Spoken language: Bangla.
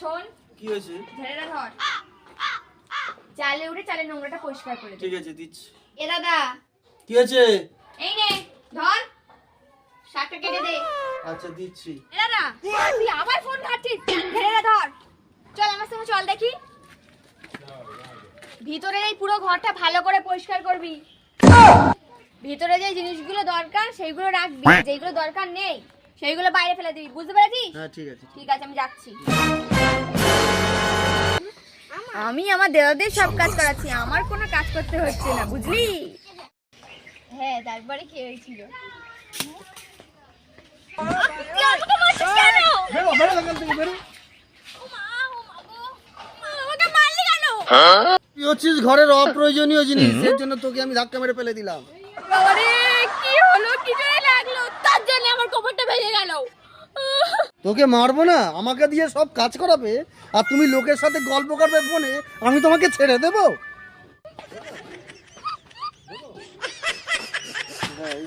শোন, কি হয়েছে? ঝেড়েটা ধর। চালে উঠে চালে নোংরাটা পরিষ্কার করে দে। ঠিক আছে, দিচ্ছি। এ দাদা, কি হয়েছে? এই নে ধর, শাকটা কেটে দে। আচ্ছা, দিচ্ছি। এ দাদা, তুই আবার ফোন ঘাটছিস। ঝেড়েটা ধর। চল আমার সঙ্গে চল দেখি। ভিতরে এই পুরো ঘরটা ভালো করে পরিষ্কার করবি। ভিতরে যে জিনিসগুলো দরকার সেইগুলো রাখবি, যেগুলো দরকার নেই সেইগুলো বাইরে ফেলে দিবি, বুঝতে পেরেছিস? হ্যাঁ, ঠিক আছে। ঠিক আছে, আমি যাচ্ছি। আমি আমার দেওয়াদের সব কাজ করাচ্ছি, আমার কোনো কাজ করতে হচ্ছে না, বুঝলি? হ্যাঁ, তারপরে কি হয়েছিল? তুই আমাকে মারছিস কেন? বেরো, বেরো এখান থেকে, বেরো। ও মা, ও মা গো, আমাকে মারলি কেন? তুই হচ্ছিস ঘরের অপ্রয়োজনীয় জিনিস, এর জন্য তোকে আমি ধাক্কা মেরে ফেলে দিলাম। বাবারে, কি হলো, কি জোরে লাগলো, তার জন্য আমার কপালটা ভেঙে গেল। তোকে মারবো না, আমাকে দিয়ে সব কাজ করাবে, আর তুমি লোকের সাথে গল্প করবে ফোনে, আমি তোমাকে ছেড়ে দেবো? হ্যাঁ,